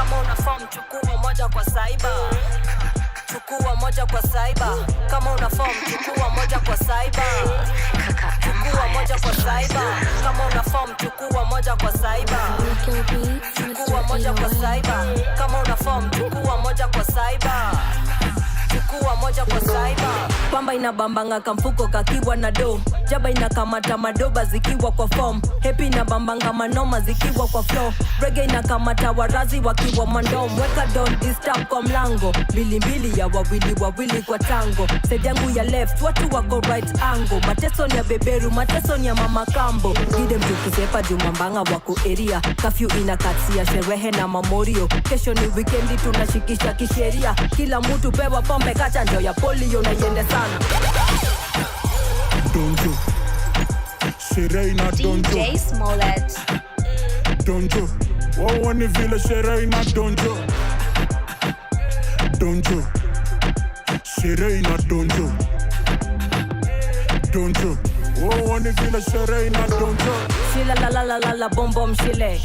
Kama una form chukua moja kwa cyber. Chukua moja kwa cyber. Kama una form chukua moja kwa cyber. Chukua moja kwa cyber. Kama una form chukua moja kwa cyber. Chukua moja kwa cyber. Kama una form chukua moja kwa cyber. Chukua moja kwa cyber. Pamba inabambanga kamfuko kakiwa na do. Jaba inakamata madoba zikiwa kwa form. Happy inabambanga manoma zikiwa kwa flow. Reggae inakamata warazi wakiwa mandom. Weka don't disturb kwa mlango. Mbili ya wawili kwa tango. Side yangu ya left watu wako right angle. Mateso ni ya beberu, mateso ni ya mama kambo. Gide mtukisepa jumambanga wako area. Kafyu inakatia sherehe na memorio. Kesho ni weekendi tunashikisha kisheria. Kila mtu pewa pombe kacha ndio ya polio na yende sana. Donjo Serena Donjo DJ Smollet Donjo Wawani vile Serena Donjo Donjo Serena Donjo Donjo Wawani vile Serena Donjo Shila la bom bom shile.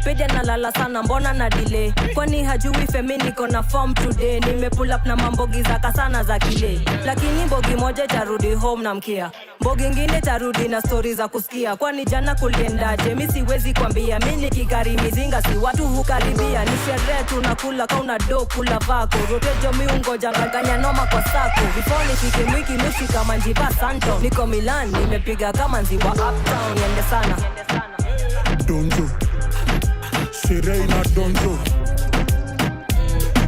Peja na lala sana mbona na delay. Kwani hajui femi niko na form today. Nime pull up na mambogi zaka sana za kile. Lakini mbogi moja tarudi home na mkia. Mbogi ngine tarudi na stories za kusikia. Kwani jana kuliendaje mi siwezi kwambia. Mimi kikari mizinga si watu hukaribia. Ni sherehe tunakula kauna do kula vako. Rotejo miungoja nganganya noma kwa sako. Before nifike mwiki nushi kama njiva santo. Niko Milan nimepiga kama nziwa uptown. Yende sana Donjo Serena Donjo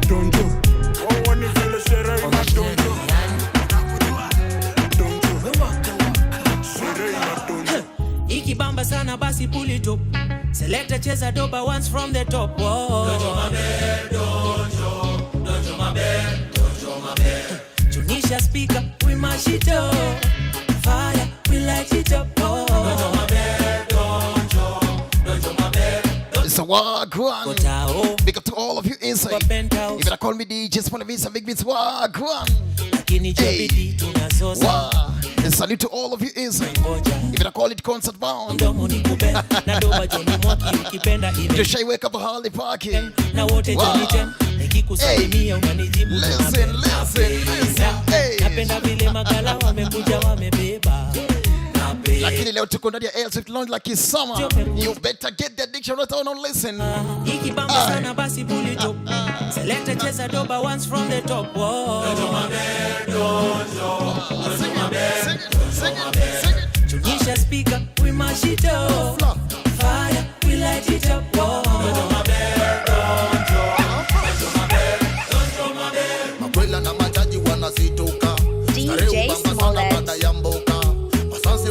Donjo Wawani vile Serena Donjo Donjo Serena Donjo Ikibamba sana basi pull it up. Selector cheza doba once from the top. Donjo mabe, donjo mabe. Tunisha speaker, we mash it up. Fire, we light it up. Donjo mabe, donjo mabe. It's a wagwan. Big up to all of you inside. You better call me DJ Smollet and big beats wagwan. Hey. Wow. And salute to all of you inside. You better call it concert bound. Just wake up a Harley party. Wow. Hey. Listen. Hey. Lakini leo tuko ndani ya Air Swift Lounge like it's summer. You better get the addiction right on and listen. Ikibamba sana basi pull it up. Selector cheza doba once from the top. Sing it. Tunisha speaker, we mash it up. Fire, we light it up. Makwela na majaji wanazitoka. DJ Smollet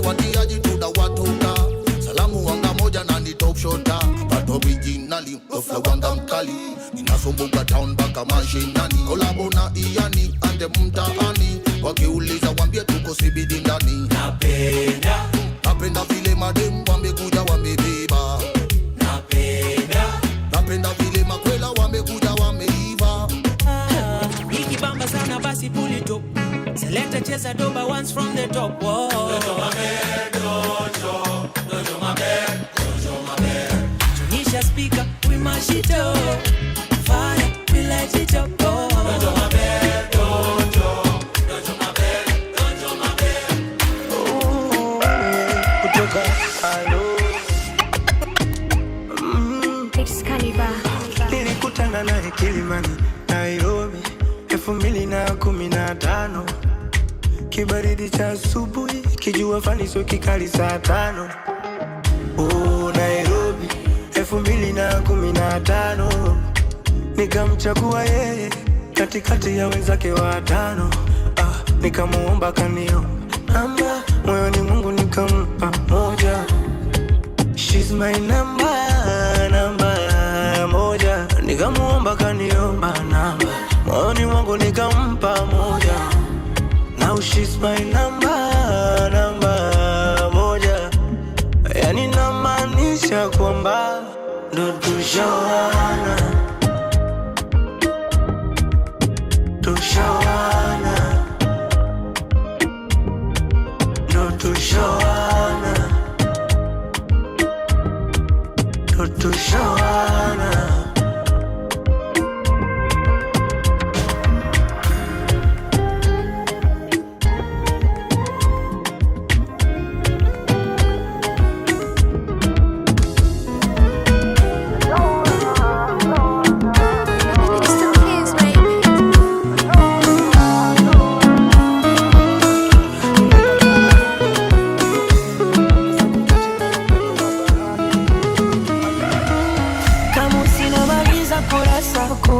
watiaji tuda watoka. Salamu wanga moja na ni top shota. But originally, ofla wanga mkali. Ninasumbuka town baka mashinani. Kolabo na Iani, ande mtaani. Wakiuliza wambie tuko sibidi ndani. Napenda vile madem wamekuja wamebeba. Napenda vile makwela wamekuja wameiva. Ikibamba sana basi pull it up. Selector cheza doba once from the top. Donjo mabe. Tunisha speaker, we mash it up. Fire, we light it up. Donjo mabe. Kutoka alo. Nilikutana naye Kilimani, Nairobi 2015. Kibaridi cha asubuhi, kijua fani sio kikali saa 5. Nairobi 2015. Nikamchagua yeye katikati ya wenzake watano. Nikamuomba kanio namba, moyoni Mungu nikampa moja. She's my namba moja. Nikamuomba kaniomba namba, moyoni Mungu nikampa moja. Now she's my namba moja. Yani namaanisha kwamba ndo tushawana. Ndo tushawana.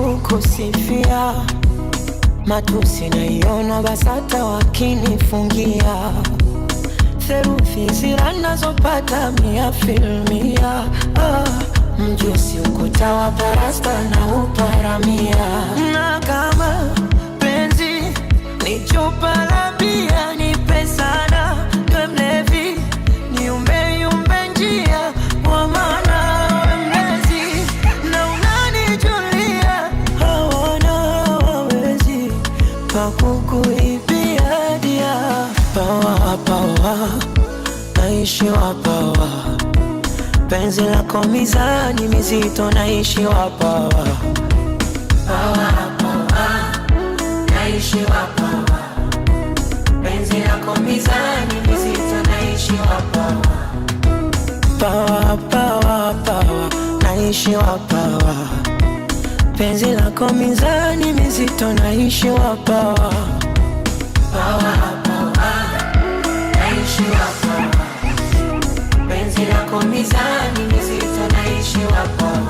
kukusifia, matusi naiona BASATA wakinifungia, theruthi zira nazopata 100%. Mjusi ukuta wa parasta na uparamia, na kama penzi ni chupa la bia nipe sana, niwe mlevi niumbe yumbe njia kwa maana we mlezi na unanijulia, hawana wawezi pakukuibia dia. Pawa pawa naishi wa pawa, penzi lako mizani mizito naishi wa pawa. Pawa pawa naishi wa pawa, penzi lako mizani mizito naishi wa pawa. Pawa pawa pawa naishi wa pawa, penzi lako mizani mizito naishi wa pawa. Pawa pawa naishi wa pawa, penzi lako mizani mizito naishi wa pawa.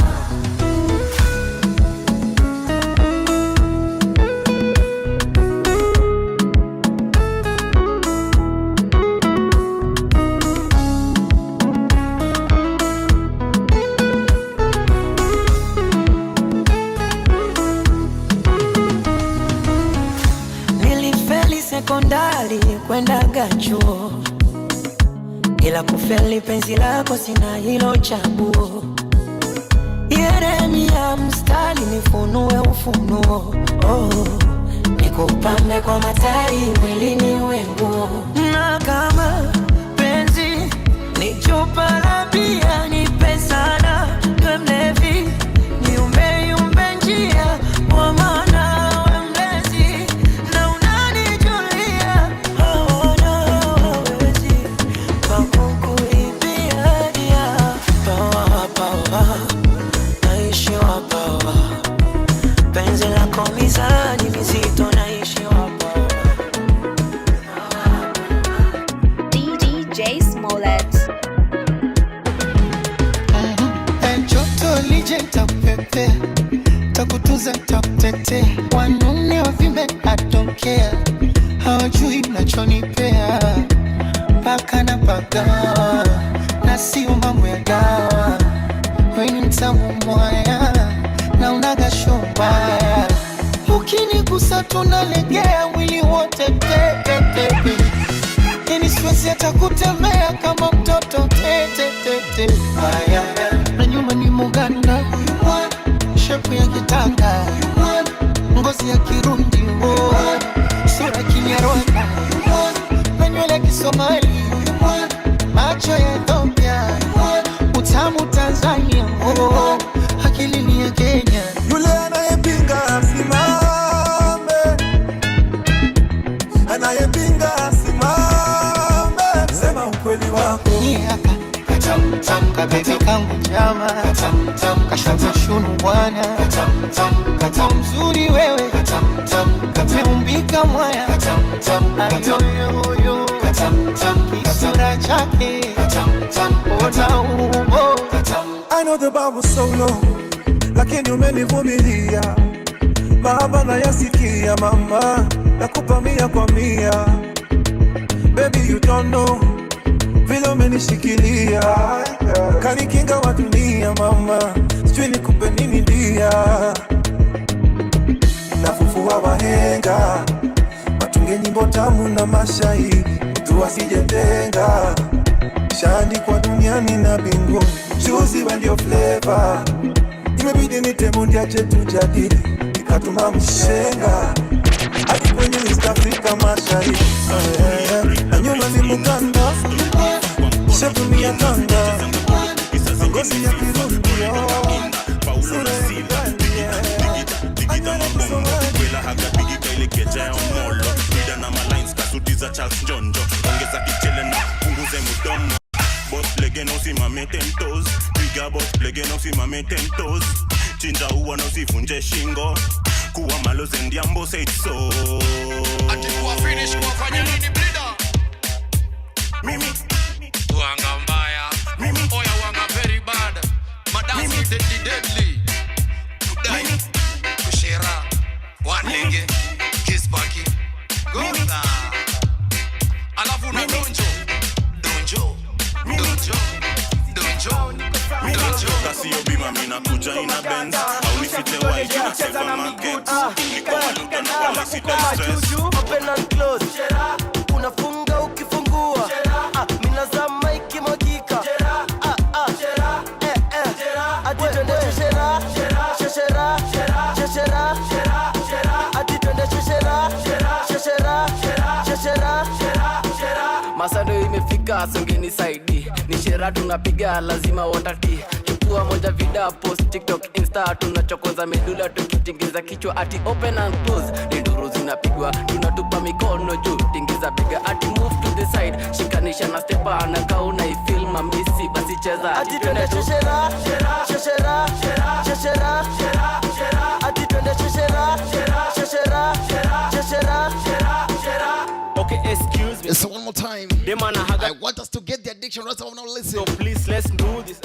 Sekondari kwendaga chuo, ila kufeli penzi lako sina hilo chaguo. Yeremia mstari nifunue ufunuo, nikupambe kwa matari mwilini wenguo. Na kama penzi ni chupa la bia nipe sana, niwe mlevi niumbe yumbe njia kwa maana DJ Smollet. Joto lije takupepea, takutuza takutetea, wanune wavimbe atokea, hawajui nachonipea, paka na pagawa, na sio mambo ya dawa, weni mtamu mwaya, na unaga shombaya, ukinigusa tunalegea, mwili wote tepe, yani siwezi hata kutembea kama mtoto tete. Haya, na nyuma ni Muganda, shepu ya kitanga, ngozi ya Kirundi, sura Kinyarwanda, na nywele Kisomali, macho ya Ethiopia, utamu Tanzania, akili ni ya Kenya. Yule anayepinga asimame, anayepinga asimame, sema ukweli wako. Katam kabebi kangu jama, kashata shunu bwana, katam mzuri wewe, kameumbika mwaya, ayoyoyo, kisura chake, ona umbo. I know the bar was so low, lakini umenivumilia, mahaba na yasikia mama, nakupa 100 kwa 100. Baby you don't know, vile umenishikilia, kanikinga wa dunia mama, sijui nikupe nini dia. Nafufua wahenga, matunge nyimbo tamu na mashahidi, mtu asijetenga, shaandikwa duniani na mbinguni, juzi wa ndio flavor, imebidi nitemundi ache tujadili, nikatuma mshenga hadi kwenye East Africa mashahidi. Na nyuma ni Muganda, shepu ni ya Tanga, ngozi ya Kirundi, sura ya Uganda, anyana Kisomali. Wela haga bigi kaile keja ya molo, Bida na malines kasuti za Charles Jonjo, ongeza kichele na punguze mudomo. Boss lege no simame 10 toes, Bigger boss lege no simame 10 toes, chinja uwa no sivunje shingo, kuwa malo zendiambo say so. Ati kuwa finish kuwa fanya nini bleeder? Mimi Wanga mbaya, Mimi oya wanga very bad, madam deadly. Kudai, kuja ina Benz au nifite white na save market niko na stress open and close unafunga ukifungua mimi nazama ikimwagika ati twende sheshera sheshera sheshera ati twende sheshera sheshera sheshera masado imefika songeni saidi ni shera tunapiga lazima watati chukua moja vida post TikTok Insta tunachokoza medula tukitingiza kichwa ati open and close ni nduru zinapigwa tunatupa mikono juu tingiza bega ati move to the side shikanisha na stepa na kauna ifeel mamisi basi cheza ati twende sheshera sheshera sheshera ati twende sheshera sheshera sheshera. Okay, excuse me. So one more time. I want us to get the addiction right now. Now listen. So please, let's do this.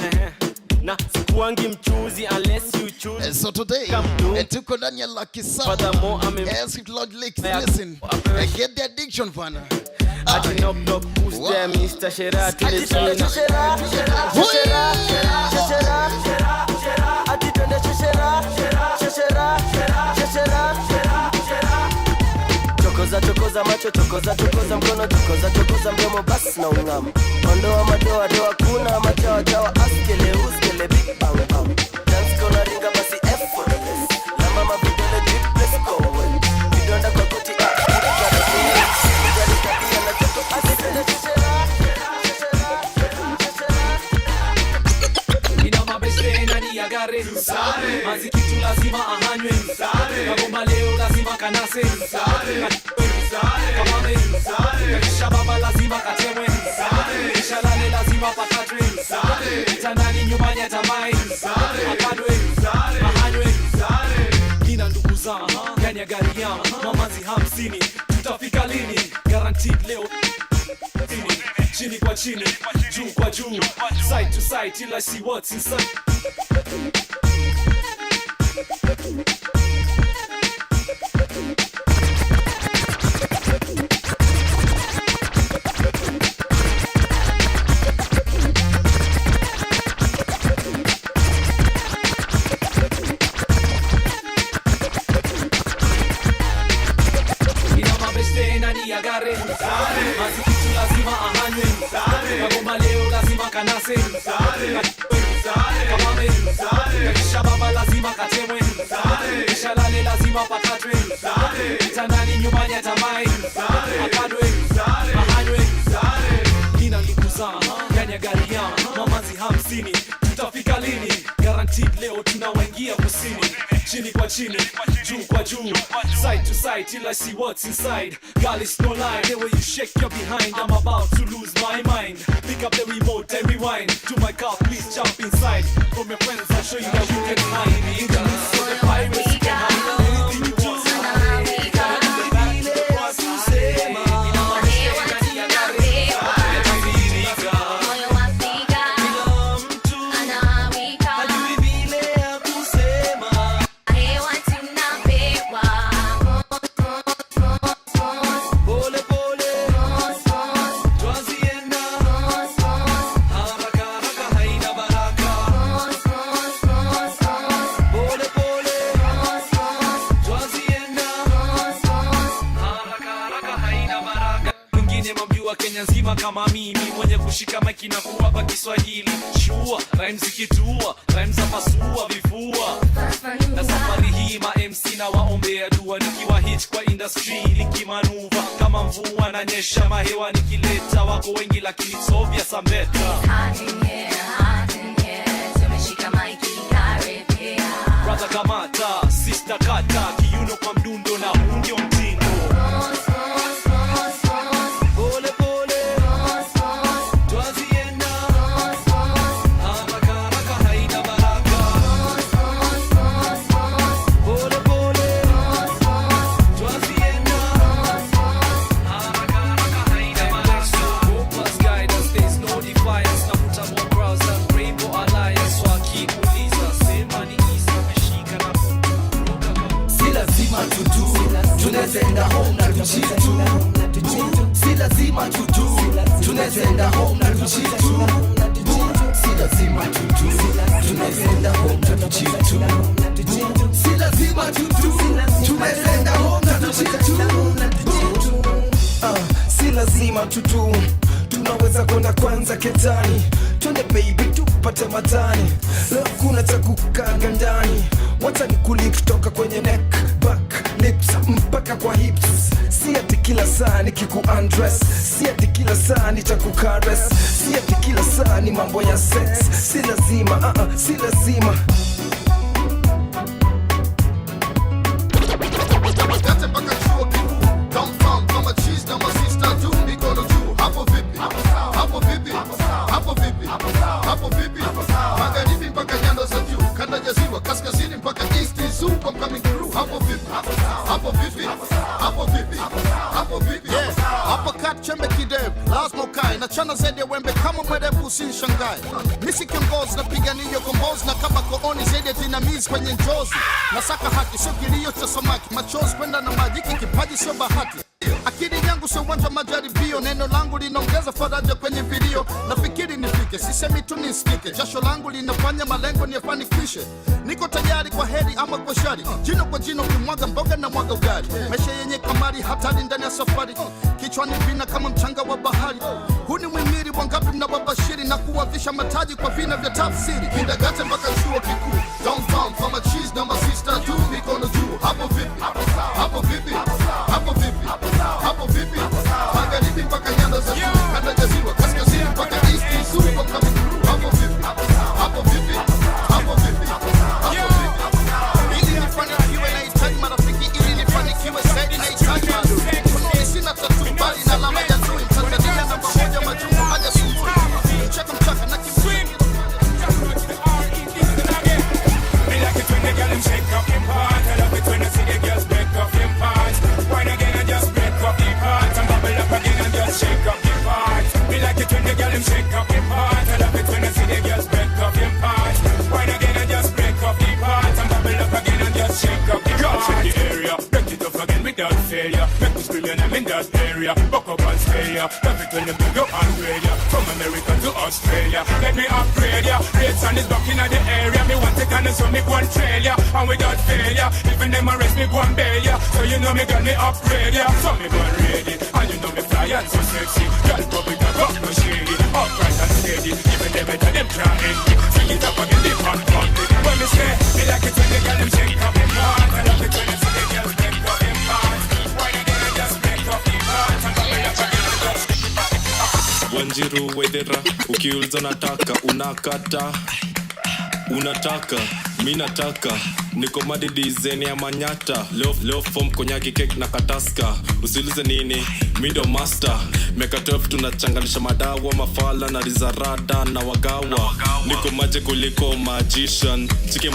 Na sikuangi mchuzi unless you choose. So today, tuko ndani ya Lucky Summer. Furthermore, Sweet Lord listen. Get the addiction, fana. Ati knock knock, who's there, Mr. Shera? Ati twende sheshera, sheshera, sheshera. Ati twende sheshera, sheshera, sheshera. Chokoza macho, chokoza mkono, chokoza mdomo basi na ungam. Ondoa madoa doa kuna machawa chawa askele uskele big bang bang. Dance kona ringa basi effortless. Na mama vidole drip let's go. Vidonda kwa kuti Ina mabeste nani agare Sare Mazi kitu lazima ahanywe Sare Kagomba leo lazima kanase Sare Kamame Kisha baba lazima katemwe Kisha lale lazima pakatwe Itandani nyumbani ya tamai Akadwe Ahanywe Nina ndugu zangu Gani ya gari yangu Mamazi 50 Tutafika lini Guaranteed leo Chini kwa chini Juu kwa juu Side to side till I see what's inside. Agare Mazi kitu lazima ahanywe Kagomba leo lazima kanase Kamame Kisha baba lazima katemwe Kisha lale lazima pakatwe Itandani nyumbani ya tamai Akadwe Ahanywe Nina ndugu zangu Gani ya gari yangu Mamazi 50 Tutafika lini Guaranteed leo tunawaingia kusini Chini kwa chini, juu kwa juu Side to side till I see what's inside. Girl, it's no lie, the way you shake your behind I'm about to lose my mind. Pick up the remote and rewind to my car, please jump inside. From your friends, I'll show you that you can hide. Introduce so the pirates can hide anything you want. Kenya nzima kama mimi mwenye kushika maiki na kuwapa Kiswahili shua rhymes ikitua rhymes zapasua vifua na safari hii ma MC na waombea dua nikiwa hit kwa industry nikimanuva kama mvua na nyesha mahewa nikileta wako wengi lakini sovya sambeta tumeshika maiki karibia brother kamata sister kata kiuno kwa mdundo na huu ndio mtindo tunazenda home na tuchitu si lazima tutu tunazenda home na tuchitu si lazima tutu, tunaenda home tatuchitu. Si lazima tutu, tunaenda home tatuchitu. Si lazima tutu, tunaweza kwenda kwanza ketani. Twende baby tupate matani, leo kuna cha kukaga ndani. Wacha nikuli kutoka kwenye neck, back, lips, mpaka kwa hips. Si ati kila saa nikiku undress, si ati kila saa nitakukares, si ati kila saa ni mambo ya sex. Si lazima, si lazima. Kaskazini mpaka east is soup, I'm coming through. Hapo vipi, hapo vipi, hapo vipi, hapo vipi. Uppercut chembe kidevu, lazima ukae na chana zaidi ya wembe kama mwerevu usinishangae. Misi kiongozi na pigania kombozi na kama kooni zaidi ya dinamizi kwenye njozi. Nasaka haki sio kilio cha samaki, machozi kwenda na maji, kipaji sio bahati. Akili yangu sio uwanja majaribio, neno langu linaongeza faraja kwenye video. Nafikiri nifike, sisemi tu nisikike, jasho langu linafanya malengo niyafanikishe. Niko tayari kwa heri ama kwa shari, jino kwa jino kimwaga mboga na mwaga ugali. Maisha yenye kamari hatari ndani ya safari, kichwani vina kama mchanga wa bahari. Huu ni mwimiri wangapi mnawabashiri na kuwavisha mataji kwa vina vya tafsiri. Kindagate mpaka chuo kikuu, downtown kama cheese na masista tu, mikono juu. Hapo vipi, hapo vipi, hapo vipi, hapo vipi. Magharibi mpaka nyanda za juu, kanda ya ziwa, kaskazini mpaka east is soup, I'm coming through. Hapo vipi, hapo vipi, hapo vipi, hapo vipi. Ili nifanikiwe nahitaji marafiki, ili nifanikiwe zaidi nahitaji maadui. Sina tatu bali na alama ya tui, Tanzania namba moja majumu haja sumbui. Mchaka mchaka na kiburi. Me like it when the girl them shake up them part. I love it when I see the girls break up them parts. Wine again and just break up the part, and bubble up again and just shake up the part. Me like it when the girl them shake up them part. I love it when I see the girls break up them parts. Wine again and just break up the part, and bubble up again and just shake up the part. Girls in the area, break it up again without failure. Make me scream and I'm in that area. Buck up and stay ya. Love it when you bring up and grade ya. From America to Australia, let me upgrade ya. Rates and is back in the area. Me want to can so me go and trail ya. And without failure, even them arrest me go and bail ya. So you know me got me upgrade ya. So me go and ready, and you know me fly and so sexy. Girl public I got no shady, upright and steady. Even them better them can't end it. Sing it up again, they can't hold it. When me say, me like it when the girl them shake up them heart. I love it when I see the girls break up them heart. Wine again and just break up the heart, and bubble up again and just Wanjiru wedera, ukiuliza nataka, unakata. Unataka, mi nataka. Niko madi design ya manyata. Leo form konyaki cake na kataska. Usilize nini, mi ndo master. Meka 12 tunachanganisha madawa, mafala na rizarada na wagawa. Niko maje kuliko magician. Chike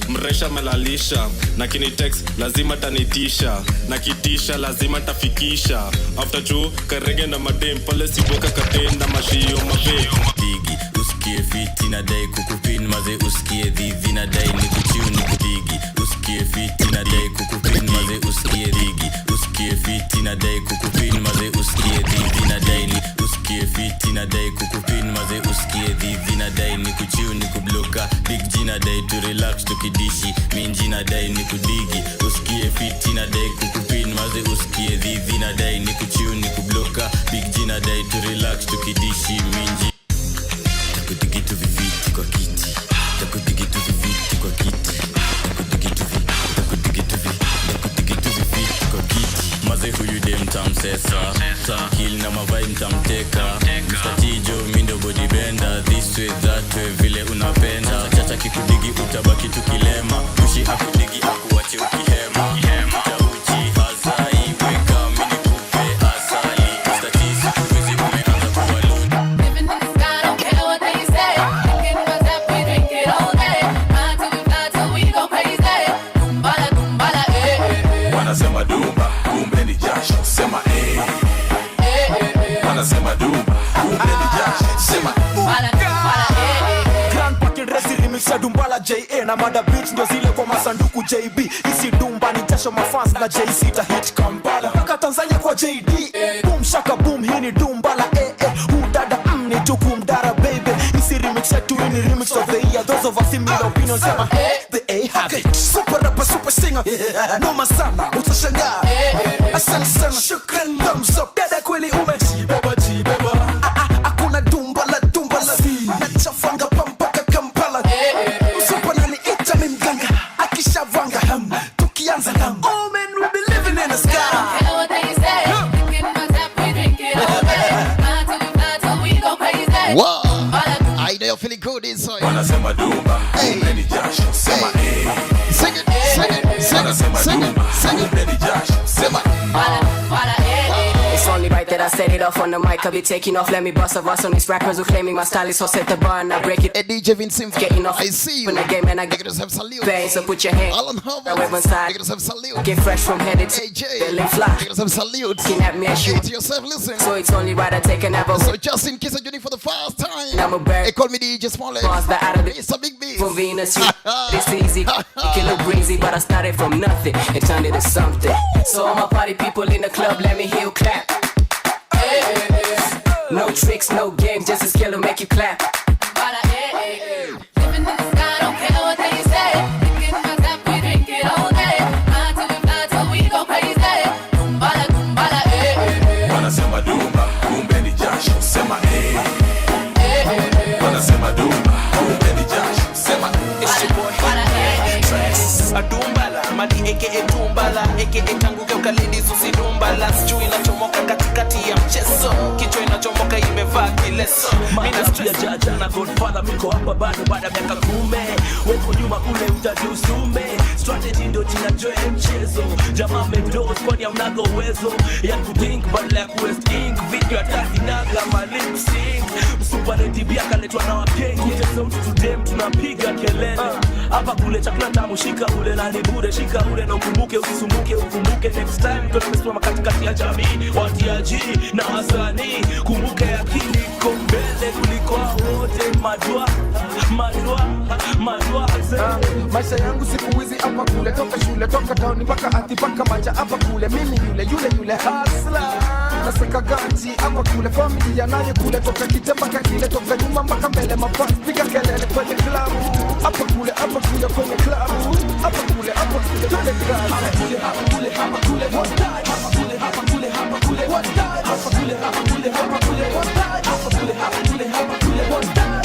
mresha melalisha. Na kini text lazima tanitisha. Na kitisha lazima tafikisha. After juu karege na madem pale siboka katenda mashio mabe. Digi usikie fiti na dai kukupin maze usikie dhivi na dai nikuchiu nikudigi. Usikie fiti na dai kukupin maze usikie digi. Usikie fiti na dai kukupin maze usikie dhivi na dai ni. Usikie fiti na dai kukupin maze usikie dhivi na dai nikuchiu nikubloka. Big G na dai to relax tukidishi. Minji na dai nikudigi. Usikie fiti na dai kukupin maze usikie dhivi na dai nikuchiu nikubloka. Big G na dai to relax tukidishi. Minji takudigitu viviti kwa kiti. Takudigitu viviti kwa kiti. Takudigitu viviti kwa kiti. Maze huyu dem tamsesa. Tamkill na mavai mtamteka. Mr. Tijo mindo body bender. This way that way vile unapenda. Chacha kikudigi utabaki tukilema. Kushi hakudigi akuwache ukihema. Utauchi hazai weka mini kupe asali. Mr. Tizo kuwezi umeanza kuwa load. Living in the sky, don't care what they say. Drinking what's up, we drink it all day. Ride till we fly till we go crazy. Dumbala, dumbala, eh, eh, eh. Wanasema dumba, kumbe ni jasho, sema eh. Wanasema dumba, kumbe ni jasho, sema Dumbala, dumbala, eh, eh. Grand Packet Resi remix ya Dumbala JA na mada beats ndo zile kwa masanduku JB. Isi dumba ni jasho mafans na JC ta hit Kampala mpaka Tanzania kwa JD. Boom shaka boom hii ni Dumbala Udada ni tukumdara baby. Isi remix ya ni remix of the year. Those of us similar opinions say the A have it. Super rapper, super singer. Noma sana, utashangaa. Asante sana, shukran, thumbs up. Dada kweli umejibeba. Hakuna dumbala. Nachafanga pampaka Kampala. Super nani ita mi mganga. Akishavanga tukianza na oh man, we be living in the sky. I don't care what they say. Thinking about that, we drink it all day. Until we go crazy. Wow. I know you're feeling good inside. Wanasema dumba, kumeni jasho, sema Sing it. Wanasema dumba, kumeni jasho, sema It's only right that I set it off on the mic. I'll be taking off, let me bust a verse on these rappers who claiming my style is so set the bar and I break it. A DJ Vincent, getting off. I see you In the game and I get yourself salute. Bang, so put your hand Alan Harvard, right one side. get yourself salute. Get fresh from head to AJ, Berlin fly. get yourself salute. Looking at me and shoot to yourself, listen. So it's only right I take an apple. So just in case you're doing it for the first time, I'm a bird. They call me DJ Smollet. It's a big beat. From Venus, it's easy. It can look breezy, but I started from nothing and turned it to something. So all my party people in the club, let me hear you clap. No tricks, no games, just a skill to make you clap. Living in the sky, don't care what they say. Thinking about that, we drink it all day. Until we go crazy. Dumbala, Wanasema dumba, kumeni jasho, sema Wanasema dumba, kumeni jasho, sema It's your boy Adumbala, mali aka Dumbala, aka Tanguke ukalidi susi Dumbala. Sijui inachomoka katikati ya mchezo, kichwa inachomoka imevaa kileso. Mina stress ya jana Godfather, miko hapa bado baada ya miaka 10. Weko nyuma kule utajusume. Strategy ndo jina joe mchezo. Jamaa mendose kwani hamnaga uwezo ya kuthink badala ya kuwest ink. Video ya tati naga malip sync. Msupa netibia kaletwa na wakenge. Kutesa mtu tudem tunapiga kelele. Hapa kule chakula tamu shika ule na ni bure. Shika ule na ukumbuke usisumbuke ukumbuke. Next time ndo tumesimama katikati ya jamii. Watiaji na wasanii. Kumbuke akili iko mbele kuliko wote. Madua maisha yangu siku hizi hapa kule. Toka shule, toka town, mpaka ati mpaka maja hapa kule. Mimi yule hustler. Nasaka ganji hapa kule. Familia naye kule. Toka kite mpaka kile. Toka nyuma mpaka mbele. Mafans piga kelele kwenye klabu. Hapa kule kwenye klabu. Hapa kule kwenye klabu. Hapa kule one time. Hapa kule one time. Hapa kule one time.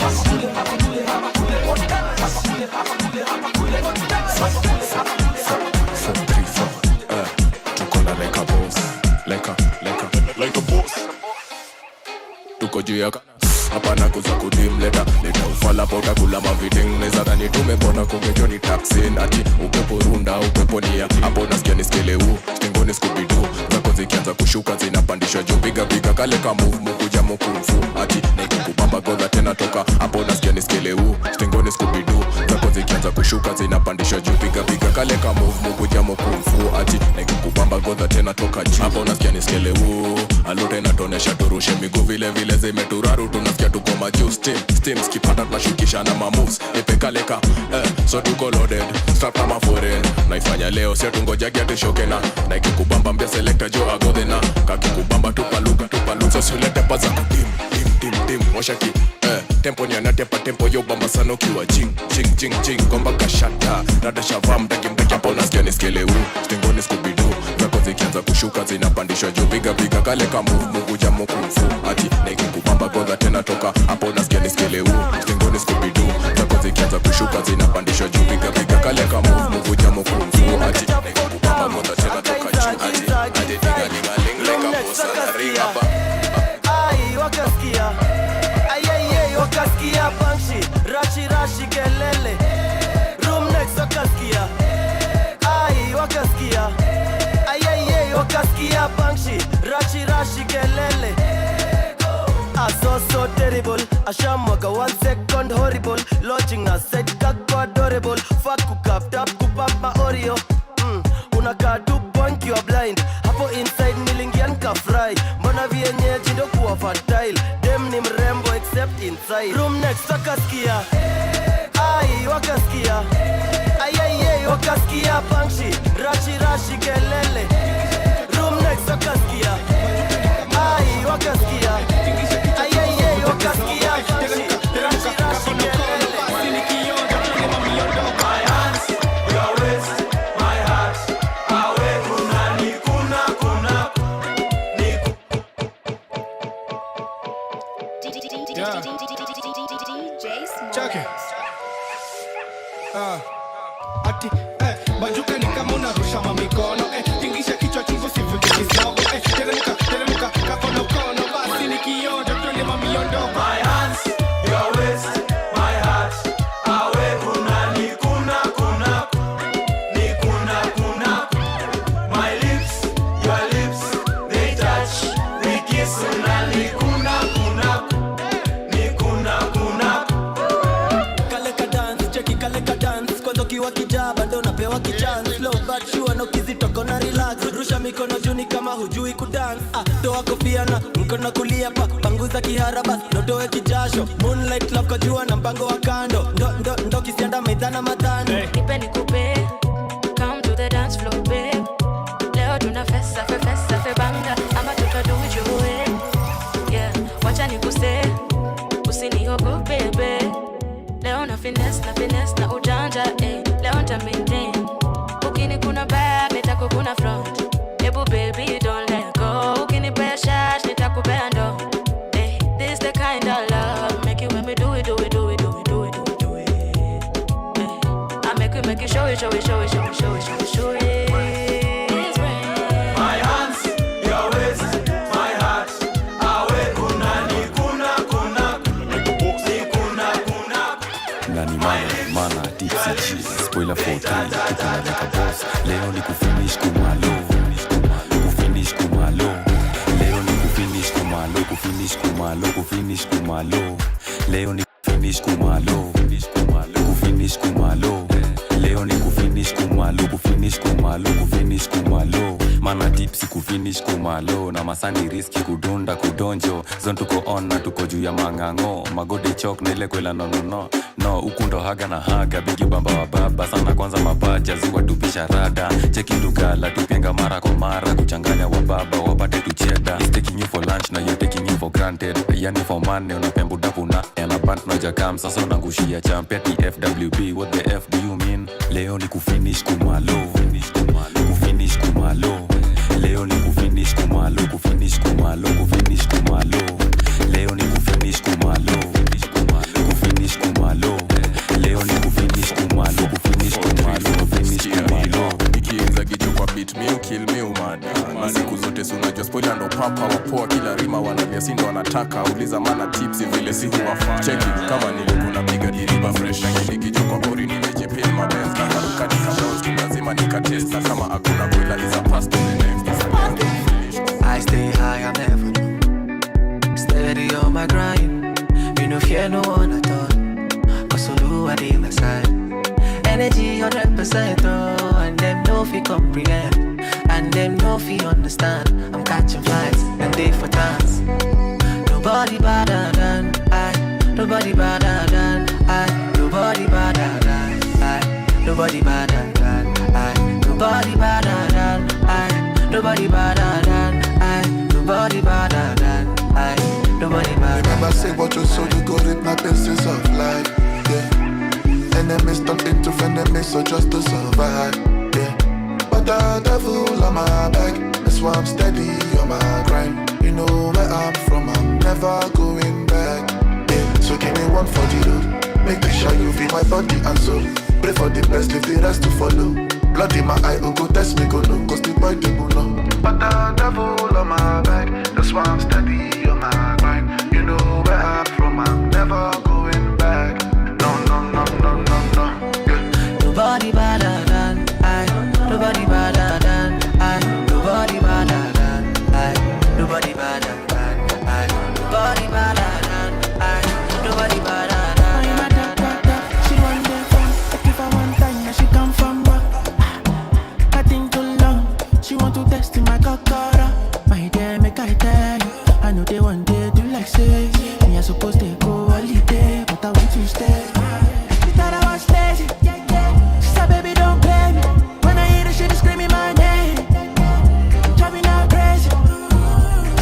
Hapa kule one time. Tukona like a boss. Tuko juu ya hapana kuza kudimleta. Leta ufala pota kula maviding. Neza dhani tumepona kungejo ni taxin. Ati upepo runda, upepo nia. Hapo nasikia niskele stingoni skubidu. Zako zikianza kushuka zinapandishwa juu. Piga kale ka move mukuja mukumfu. Ati nekukubamba godha tena toka. Hapo nasikia niskele stingoni skubidu. Zako zikianza kushuka zinapandishwa juu. Piga kale ka move mukuja mukumfu. Ati nekukubamba godha tena toka juu. Hapo nasikia niskele alute inatonesha turushe miguu vile zimeturaru. Tunasikia tuko majuu steam skipata tunashukisha na mamoves. Nipekaleka so tuko loaded. Strap kama foreign. Naifanya leo sia tungojagi atishoke na ikikubamba mbia selecta jo agodhe na kakikubamba tupaluka. So siulete paza kutim washaki tempo ni anatepa tempo yo bamba sana ukiwa ching gomba kashata dada shavaa mdaki hapo nasikia niskele stingoni skubidu. Zako zikianza kushuka zinapandishwa juu. Piga kale ka move mukuja mukumfu. Ati nekikubamba godha tena toka. Hapo nasikia niskele stingoni skubidu. Zako zikianza kushuka zinapandishwa juu. Piga kale ka move mukuja mukumfu. Ati nekikubamba godha tena toka juu. Ati dinga like a boss na ring hapa. Ai wakasikia. Ai wakasikia bangshi. Rashi kelele. Room next wakasikia. Ai wakasikia. Ai wakasikia bangshi. Rashi kelele. So terrible. Ashamwaga 1 second horrible. Launching a set kako adorable. Fuck kukaft up kupap ma Oreo. Unakaa tu point you are blind. Hapo inside nilingia nikafry. Mbona vienyeji ndo kuwa fertile. Dem ni mrembo except inside. Room next wakasikia. Ai wakasikia. Ai wakasikia bangshi. Rashi kelele. Room next wakasikia. Ai wakasikia. Ai wakasikia bangshi. Rashi kelele. nyosha mamikono tingisha kichwa chungu sifunge kisogo teremka kakonokono basi nikionja twende mamiondo. My hands, your waist, my heart. Awe kuna ni kuna ni kuna. My lips, your lips, they touch. We kiss una ni kuna ni kuna. Kaleka dance, cheki kaleka dance. Kwanza kiwa kijaba ndo napewa kichance. Slow but sure no kizitoko na relax. Rusha mikono juni kama hujui kudance. Toa kofia na mkono kulia pa panguza kiharaba notoe kijasho. Moonlight love kwa jua na mpango wa kando. Ndo kisianda maidhana matano. Nipe nikupe, come to the dance floor babe. Leo tuna festa fe banga ama tutadujue. Yeah, wacha nikuse, usiniogope babe. Leo na finesse na ujanja leo nta maintain. Ukini kuna back nitakukuna front. Ebu baby don't let go. Ukini pea shash nitakupea ndo. This the kind of love make you when me do it. I make you show it. My hands, your waist, my heart. Awe kuna ni kuna. Nani mana tipsy spoiler for 3 tukuna like a boss. Leo ni kufinish kumalo. Leo ni kufinish kumalo. Leo ni kufinish kumalo. Leo ni kufinish kumalo. Mana tipsy kufinish kumalo. Na masani riski kudunda kudonjo. Zon tuko on na tuko juu ya mangango. Magode chok na ile kwela no. Ukundo haga na haga. Bigi bamba wa baba. Sana kwanza mapaja ziwa tupisha rada. Cheki lugala tupenga mara kwa mara. Kuchanganya wa baba wapate tucheda. He's taking you for lunch na you're taking you for granted. Yani for money unapembu dapu na band na jakam. Sasa unangushia champion FWB. What the F do you mean? Leo ni kufinish kumalo. Leo ni kufinish kumalo. Leo ni kufinish kumalo. Leo ni kufinish kumalo. Ikiinza gijo kwa beat me kill me umada. Siku zote sunajua spoiler ndo papa wapoa kila rima wanavya sindo wanataka. Uliza mana tipsy vile si huwafanya. Cheki kama nilikuna piga diriba fresh. Lakini gijo kwa bori nimejipin mabenz. Na haruka nikadons lazima nikatest. Na kama hakuna kwela is a pass to the next. I stay high, I'm never steady on my grind. You know fear no one at all. Cause I know I did my side. Energy 100% oh. And them know fi comprehend. And them know fi understand. I'm catching flights and they for dance. Nobody better than I. Nobody better than I. Nobody better than I. Nobody better than I. Nobody better than I. Nobody better than I. Nobody better than I. Nobody better. Remember say what you sow, you go reap my blessings of life. Yeah. Enemies turn into frenemies, so just to survive. Yeah. But the devil on my back, that's why I'm steady on my grind. You know where I'm from, I'm never going back. Yeah. So give me one for the road. Make sure you feel my body and soul. Pray for the best, leave the rest to follow. Blood in my eye, go test me, go no, cause the boy do know. But the devil on my back, that's why I'm steady on my grind. You know where I'm from, I'm never going back. No, yeah. Nobody better than I. Nobody better than I. Nobody better than I. Nobody better than I. Nobody better than I. Nobody better than I. She want them fun, like if I want time, now she come from back. I think too long, she want to test in my cockara. My dear, make I tell you, I know they want to do like say. Me I supposed to go holiday, but I want to stay. She thought I was lazy, she said baby don't play me. When I hear the shit, screaming my name. Driving her crazy,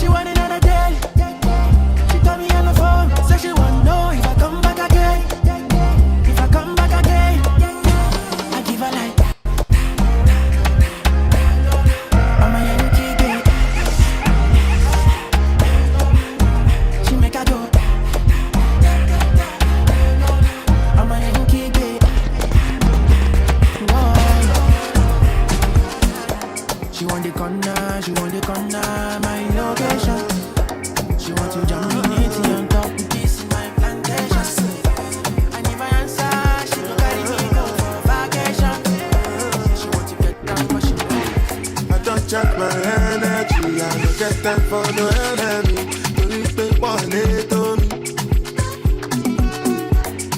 she want another day. She told me on the phone, said she want know if I come back again. If I come back again, I give her like that. I'm a energy girl. She want the corner, my location. She want to jump in it on top of this in my plantation. And if I answer, she go carry me go for vacation. She want to get down, but she won't. I don't check my energy, I don't get time for no enemy. Don't pay one to me.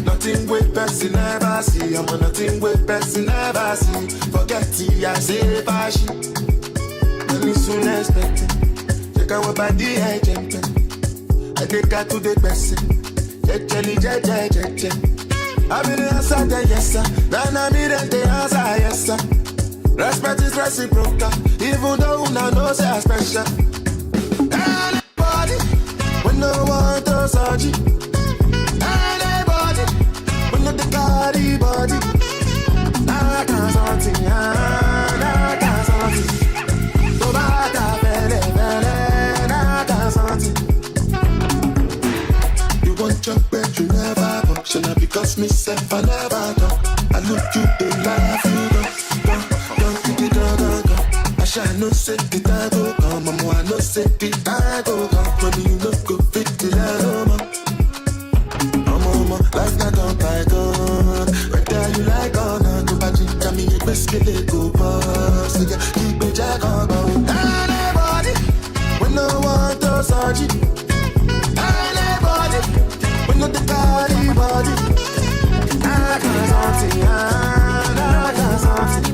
Nothing with person never see, I'm on nothing with person never see. Forget it, I say fashion. When you soon expect it, check out what body I jump. I take her to the person. I mean the answer, yes sir. Then I mean the answer, yes sir. Respect is reciprocal, even though I know say I'm special. Anybody, when no one to search it. Anybody, when no the carry body. I can't something, I can't something. So bad I can't something. You want your bed, you never bought. So now because myself I never done. I look you, they laugh you down. I shall no say the time go come, I no say the time go come. When you look go fit the aroma, like that on Python. Whether you like or not, go back to me, you best get it go pass. Keep it jack on. Anybody, when no one does surgery. Anybody, when no the body body. I can't something, I can't something.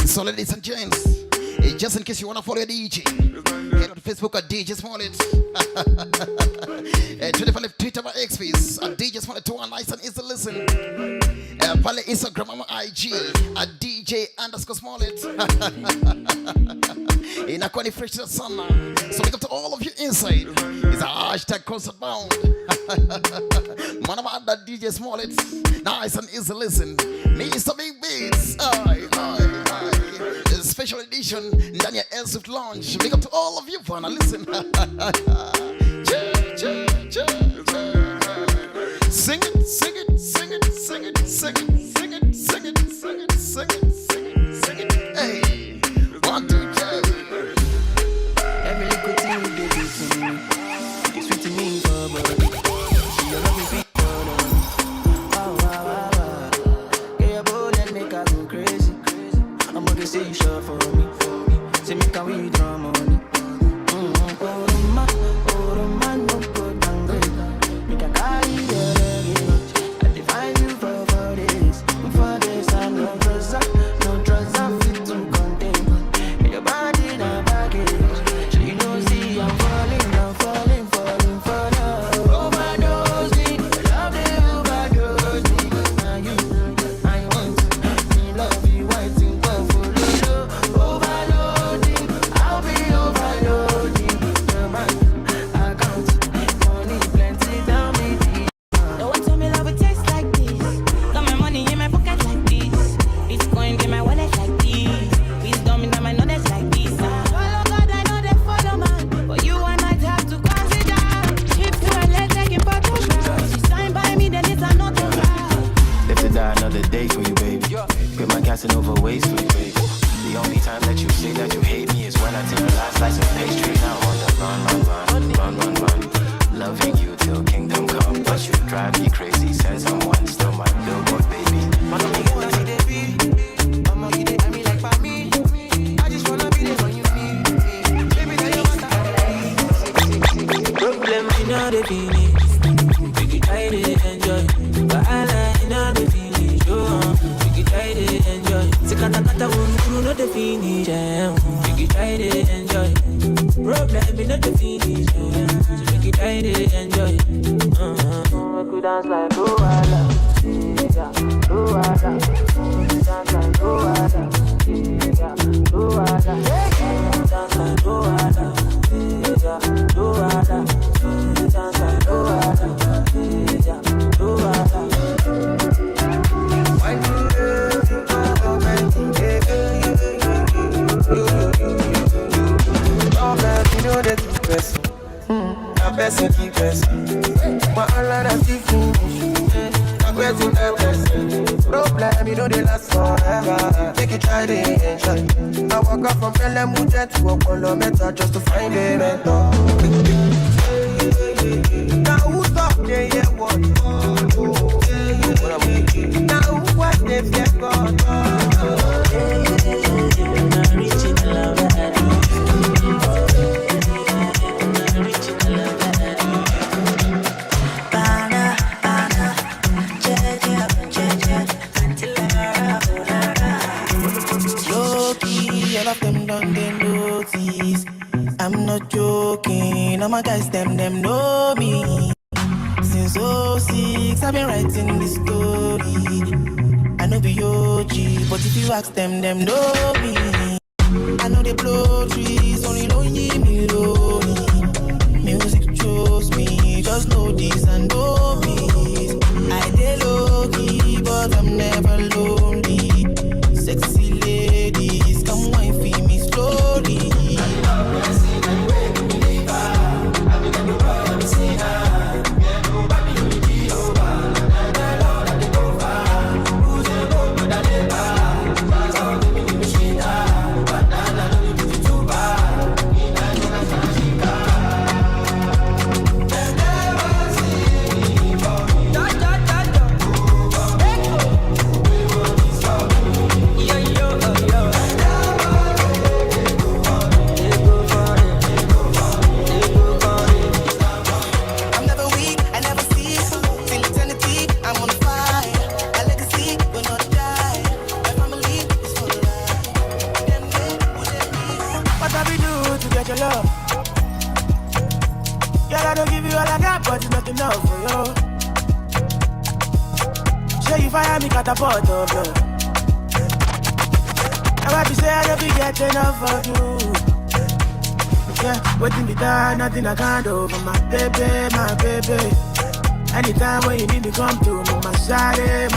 So ladies and gents, just in case you want to follow your DJ, head on Facebook at DJ Smollet. Twitter, Twitter, my X-Face at DJ Smollet 2 nice and easy listen. Follow Instagram, my IG at DJ_Smollet. In a quality fresh summer. So big up to all of you inside. It's a hashtag concert bound. Man, I'm at that DJ Smollet. Nice and easy listen. Mr. Big Beats. Special edition Daniel Elsif Lounge. Big up to all of you for listen. Sing it, sing it, sing it, sing it, sing it, sing it, sing it, sing it, sing it, sing it, sing it. Hey, 1, 2, 3. Every little thing you do to me, it's sweet to me for body. She love me big for them. Wow, wow, wow, wow. Get your body and make her go crazy. I'm gonna say you sure for me. Say me can we draw money. Oh, man, no good and great. Make a carry the dancing over waistly, baby. The only time that you say that you hate me is when I take the last slice of pastry. Now on the run. Loving you till kingdom come, but you drive me crazy. Send someone still my billboard, baby. Problem in all the finish. We can try to enjoy. But I like in all the finish. We can try to enjoy. Sikata wuru no the finish. We can try to enjoy. Problem in all the finish. So we can try to enjoy. I could dance like Luala. Yeah, Luala. Dance like Luala. Yeah, Luala. Dance like Luala. Person keep person. My online is different. I'm waiting for person. Problem, you know they last forever. Make you try to enjoy. I walk up from Pelemuja to Okolo Meta just to find a mentor. Now who's up there? Yeah, what? Now who was there? Yeah, God. I'm reaching love. All of them done they notice. I'm not joking. All my guys, them know me. Since 06, I've been writing this story. I know be OG, but if you ask them know me. I know they blow trees, only don't hear me lonely. Music chose me, just know this and know me. I dey low key, but I'm never lonely. Sexy ladies, come wine for me slowly. Catapult of you. Now I be say I don't be get enough of you. Yeah, waiting me down, nothing I can't do for my baby, my baby. Anytime when you need me, come to me, my shawty,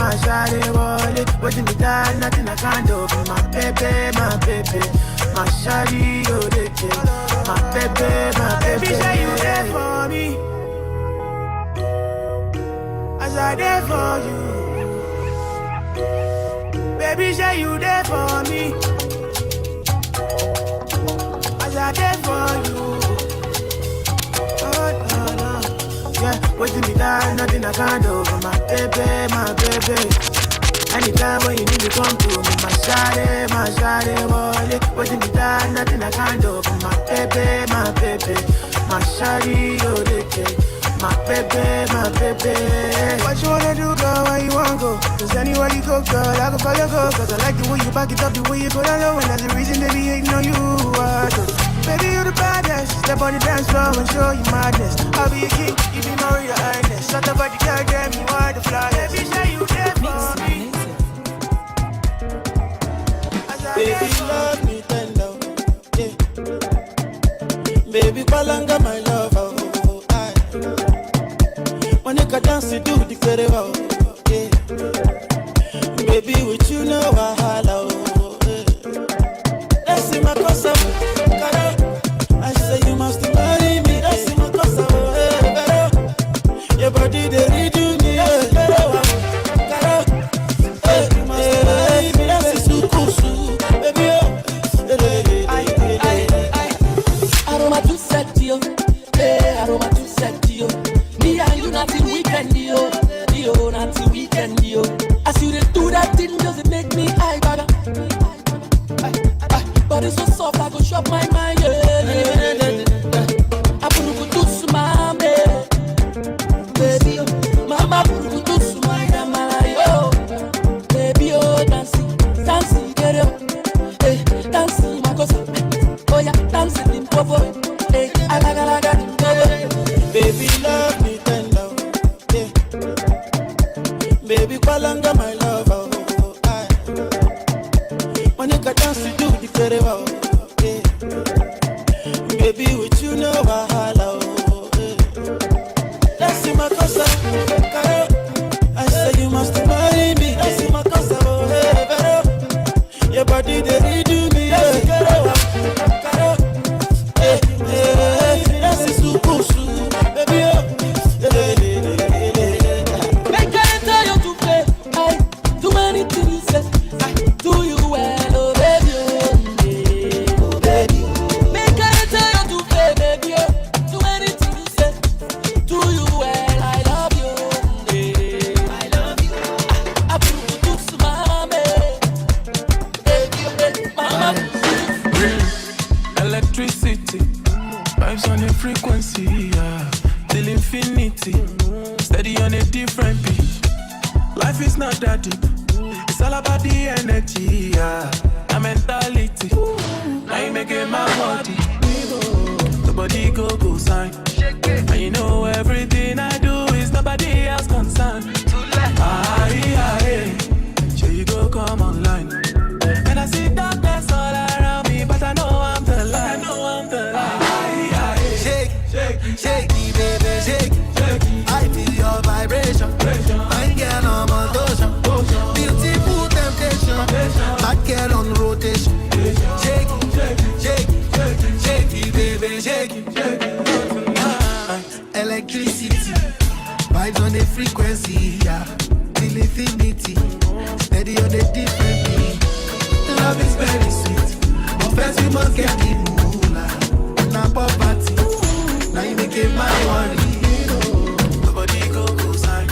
wallet. Waiting me down, nothing I can't do for my baby, my baby. My shawty, oh, my baby, my baby. Baby, say you there for me, as I there for you. Baby, say you there for me, as I there for you. Oh, no. Yeah, waiting me down, nothing I can't do for my baby, my baby. Anytime when you need me, come to me, my shawty, wallet. Waiting me down, nothing I can't do for my baby, my baby. My shawty, oh, my baby, my baby. What you wanna do, girl? Where you wanna go? Cause anywhere you go, girl, I go follow go. Cause I like the way you back it up, the way you put it low. And that's the reason they be hating on you. Baby, you the baddest. Step on the dance floor and show you madness. I'll be a king, you be my real highness. Shut up about the girl, damn, you are the flyest. Baby, say you there for me. Baby, love me tender, yeah. Baby, Palanga, my love, oh. Monica dance to do the kerewa, yeah. Baby, with you no wahala, yeah. That's in my casa, I say you must marry me. That's in my casa, yeah. Your body they read you me, yeah. You must marry me. That's super. Baby, Palanga, my love. Monica dance to do the very well. Baby, with you, no wahala. Let's see my cosa. I say you must marry me. Let's see my cosa. Your body, they redo me. Let's see super, baby. Make I tell you to play. Too many things. Do you well, oh baby, oh baby. Make I tell you to play, baby, do anything you say. Do you well, I love you, I love you. I put you to mama, baby, mama. Electricity, vibes on a frequency, yeah. Till infinity, steady on a different beat. Life is not that deep. It's all about the energy, yeah. My mentality. Now you making my body. The body go sign. And you know everything I do is nobody else concerned. Sure you go come online. And I see darkness all around me, but I know I'm the light. Shake, shake it, baby, shake. I feel your vibration. I get on my motion. Beautiful temptation. I get on rotation. Shake it, baby, shake it. Electricity, vibes on the frequency, yeah. Till infinity, steady on the different beat. Love is very sweet, but first we must get the moolah. Now poverty, now you make it my worry. The body go sign.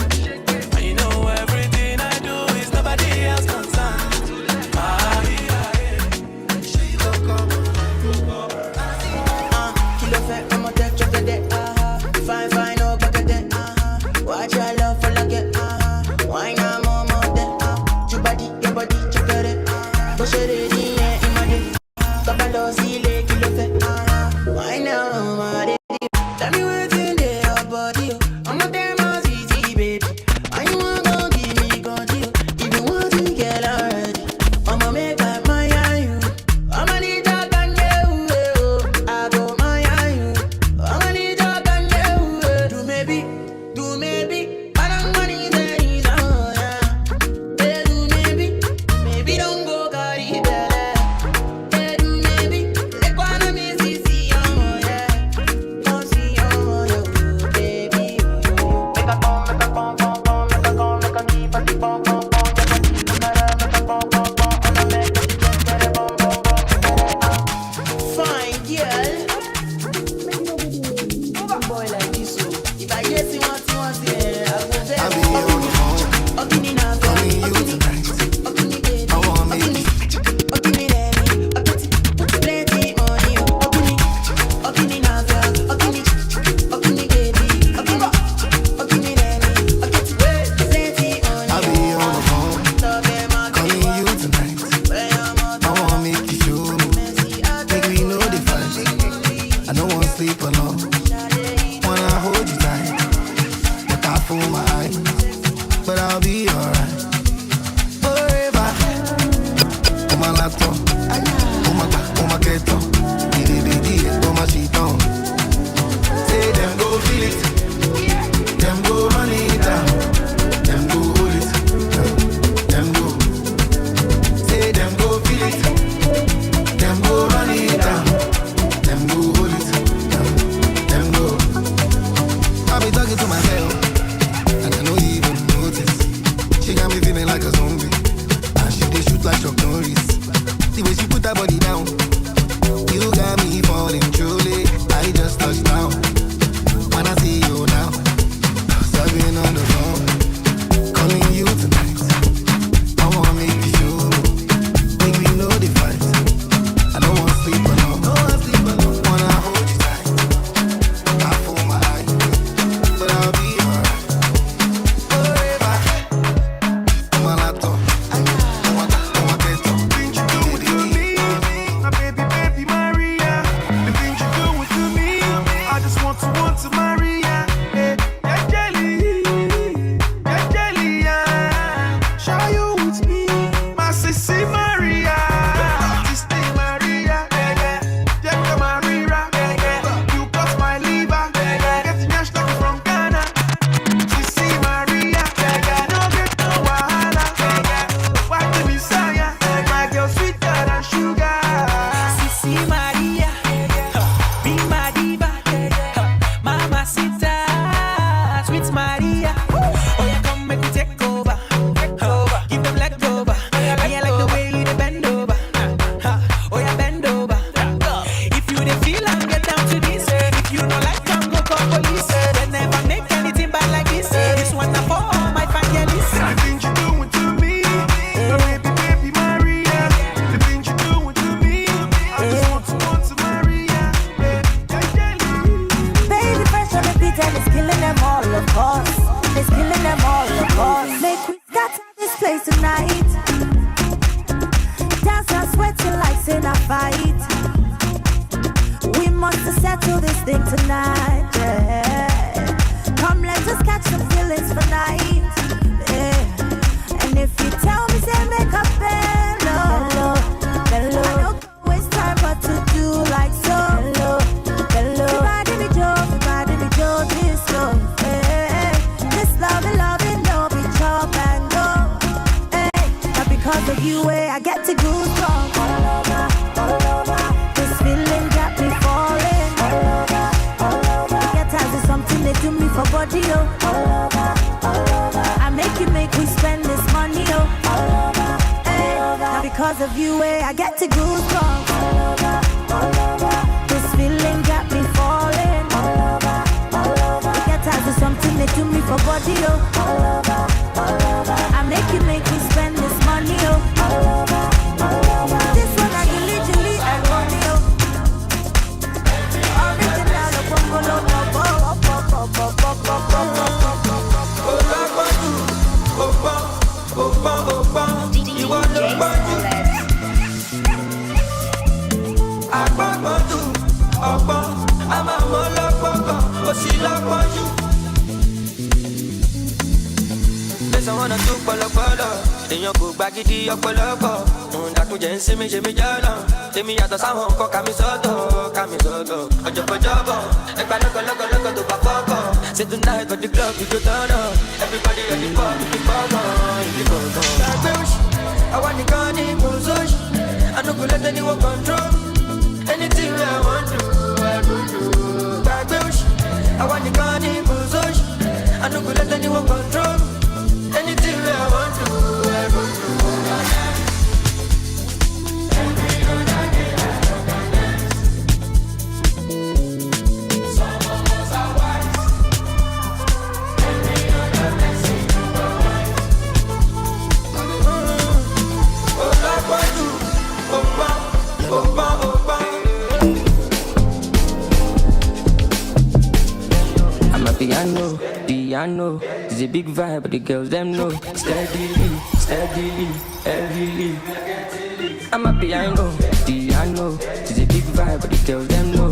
And you know everything I do is nobody else concerned. Kilo fait, I'ma take check it, fine, fine, oh, back at it, watch your love for like it, why not more, your body, check it, push it in, yeah, in my day, Kabalo, see, kilo fait, why now, my tell me what's in there, your body, I'm not there, my easy, baby, I want to give me, God, you, if you want to get already, I'ma make up my you, I'ma need your gun, I go my you, I'ma need your gun, do maybe, I don't want it, yeah, do maybe don't go carry better, do maybe, let go on me, see, yeah, don't see, baby, make a come, make a keep a keep on, fine girl. Boy like this, so if I hear see what you want, yeah, I will bet. I'll be on the phone, calling you tonight. I want me. Plenty money, I'll be on the phone, calling you tonight. I want me to show me, make we know the fight. I don't want to sleep alone, wanna hold you tight. But I fool my eyes, but I'll be alright. Forever, oh my laptop, oh my keto, oh my shit on. Say them go feel it, them go run it down, them go hold it, them go. Say them go feel it, them go run it down, them go hold it, them go. I be talking to myself, and I don't even notice. into this thing tonight, yeah. Come, let's just catch some feelings for night, yeah. And if you tell me, say make up bello, bello. I don't waste time but to do like so, bello, bello. Everybody be Joe, this love, yeah. This loving, no be chop and go, yeah. But because of you, I get to go strong all over. This feeling got me falling all over. Get as is something they do me for body, oh. I make we spend this money, oh. Now because of you, I get to go strong all over. This feeling got me falling all over. Get as is something they do me for body, oh. I make we spend this money, oh. This one I Julie and money, oh. Original of Bongo, you are the Smollet. I'm a I wanna do polo. Then you go back it your polo. That could just see me, jana. Tell me at the sound, Camisoto. Ojobo. If I look to Papa. Say tonight, but the club, you go turn up. Everybody at the bar, I want the gun in Mozosh. I don't go let anyone control. Anything I want to, I will do. I want the gun in Mozosh. I don't go let anyone control. Anything I want to, I will do. Every other day I look at this. Some of us are wise. Every other blessing over wise. Piano, it's a big vibe, but the girls them know. Steadily, heavily. I'm a piano, it's a big vibe, but the girls them know.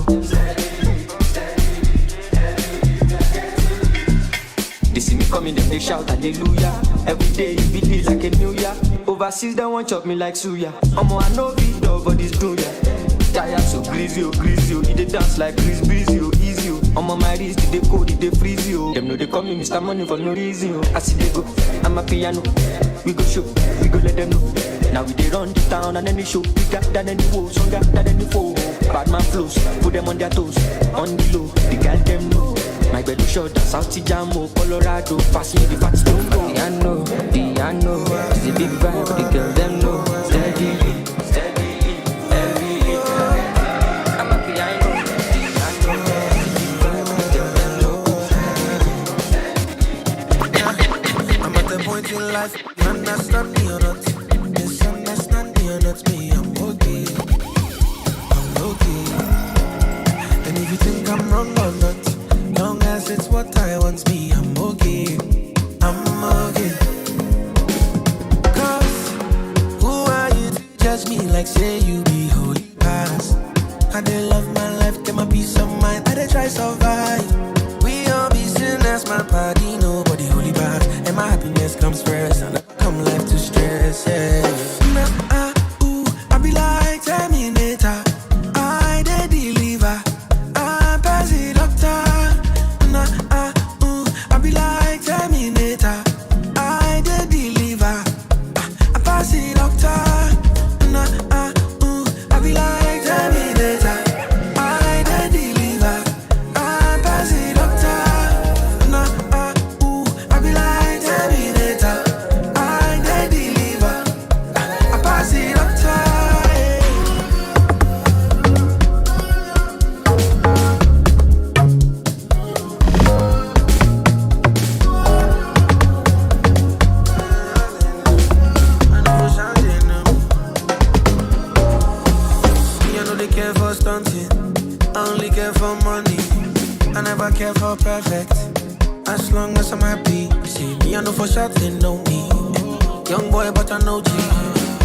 They see me coming, then they shout hallelujah. Every day it be like a new year. Overseas they won't chop me like suya. I know big dog, but it's true, yeah. Tired so greasy, they dance like breezy, easy. I'm on my wrist, they code, they freeze you. Them know they call me Mr. Money for no reason. I see they go, I'm a piano. We go show, we go let them know. Now we they run the town and any show bigger than any woe, stronger than any foe. Bad man flows, put them on their toes, on the low. The girl them know. My bed is short, South Jamo, Colorado. Pass me the fat stone go. Piano, it's a big vibe, the girl them know. Steady. In life, you understand me or not? Misunderstand me or not? Me, I'm okay. And if you think I'm wrong or not, long as it's what I want, me, I'm okay. Cause who are you to judge me like say you be holy past? I dey love my life, get my peace of mind, I dey try survive. We all be sinners, my body, nobody holy back. And my happiness comes first, and I come life to stress, yeah. I be like Terminator, I dey deliver, I pass it doctor. I be like Terminator, I dey deliver, I pass it doctor. I be like Terminator, I dey deliver, I pass it doctor. I be like Terminator, I dey deliver, I pass it doctor. I know they care for stunting, I only care for money. I never care for perfect, as long as I'm happy. See me, I know for sure they know me. Young boy, but I know G.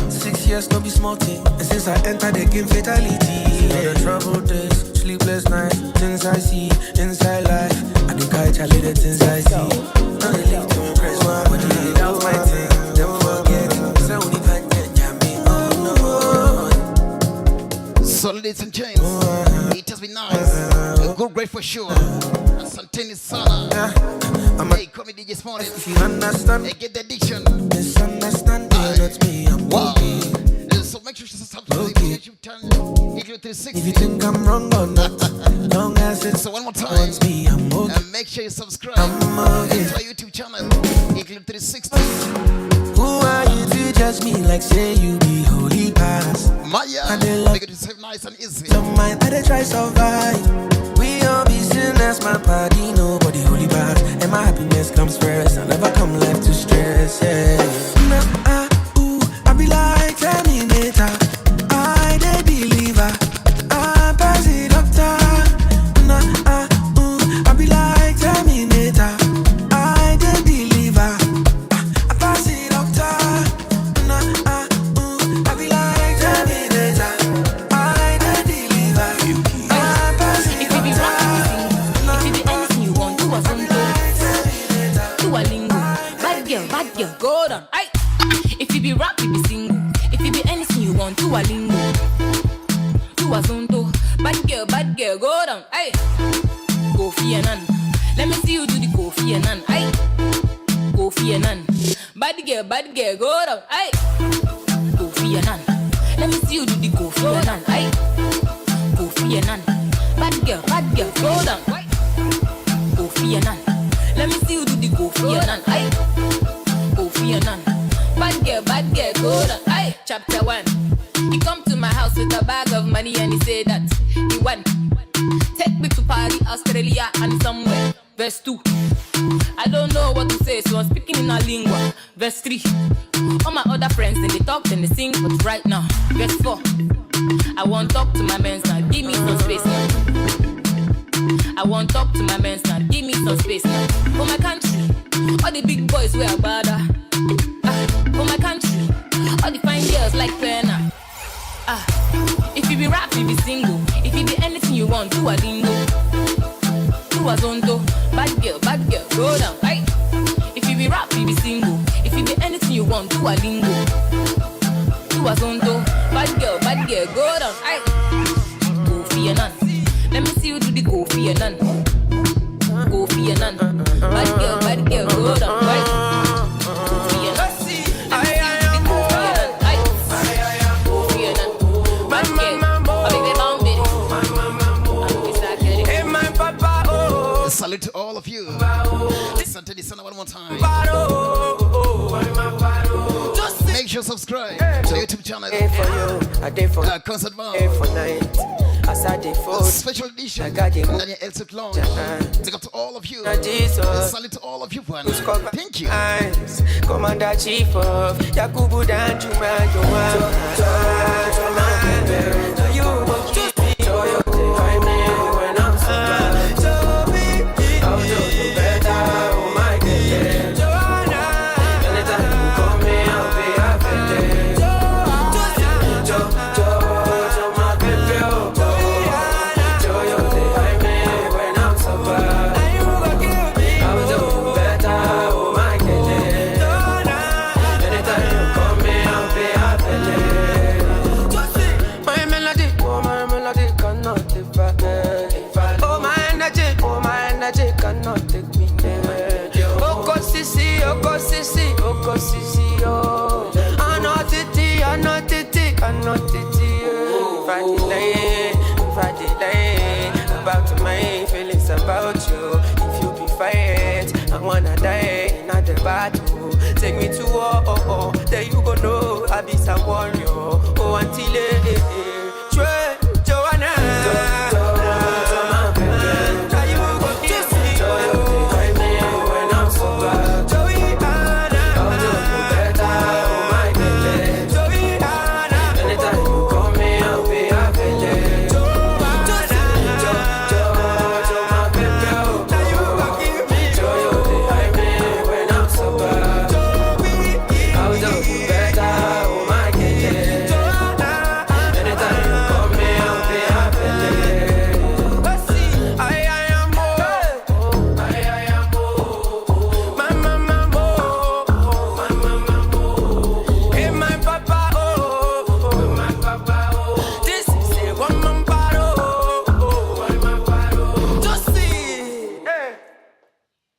6 years, no be small thing. And since I entered the game, fatality. See all the trouble days, sleepless nights. Things I see inside life. I think I tell you the things I see. Now they live to impress my body. That's my thing. Never forget it. So only can me. Oh no. So ladies and gents, it has been nice. A good break for sure. Santini Sana. Hey, come in DJ Smollet. If you understand, hey, get the addiction. Misunderstand, not me. I'm wow. So make sure you subscribe to you turn 360. If you think I'm wrong or not, long as it's so one more time. Me, I'm okay. And make sure you subscribe to my YouTube channel, Include 360. Who are you to judge me like say you be holy past? Maya, make it so nice and easy. Some mind that I try survive. We all be sinners, my party, nobody holy past. And my happiness comes first. I never come left to stress, yeah. I be like Terminator. I the believer. I pass it doctor. I be like Terminator. I the believer. I pass it doctor. I be like Terminator. I the believer. I pass it doctor. If you be anything you want, do a zongo. Do a lingo. Bad girl, go down. Aye. If you be rap, you be single. If you be anything you want, do a lingo. Do a zonto. Bad girl, go down. Aye. Kofi and Nan. Let me see you do the Kofi and Nan. Aye. Kofi and Nan. Bad girl, go down. Aye. Kofi and Nan. Let me see you do the Kofi and Nan. Aye. Kofi and Nan. Bad girl, go down. Aye. Kofi and Nan. Let me see you do the Kofi and Nan. Aye. Kofi and Nan. Bad girl, go down. Aye. Chapter 1. He come to my house with a bag of money and he say that he want take me to Paris, Australia and somewhere. Verse 2. I don't know what to say, so I'm speaking in a lingua. Verse 3. All my other friends, they talk and they sing, but right now. Verse 4. I want to talk to my men now, give me some space now. I want to talk to my men now, give me some space now. For my country, all the big boys wear bada. For my country, all the fine girls like Penna. If you be rap, you be single. If you be anything you want, do a lingo. Do a zonto. Bad girl, go down. Aye. If you be rap, you be single. If you be anything you want, do a lingo. Do a zonto. Bad girl, go down. Aye. Kofi and Nan. Let me see you do the Kofi and Nan. Kofi and Nan. Bad girl, go down. Aye. Kofi and Nan. Salute to all of you. Listen to this one more time. Make sure subscribe to the YouTube channel. Concert Bar. Special edition. Daniel Elsuk Long. Take up to all of you. Salute to all of you. Thank you. Commander Chief of Yakubu Danjuma. About to my feelings about you. If you be fight, I wanna die in the battle. Take me to war, then you go know I be some warrior. Oh, until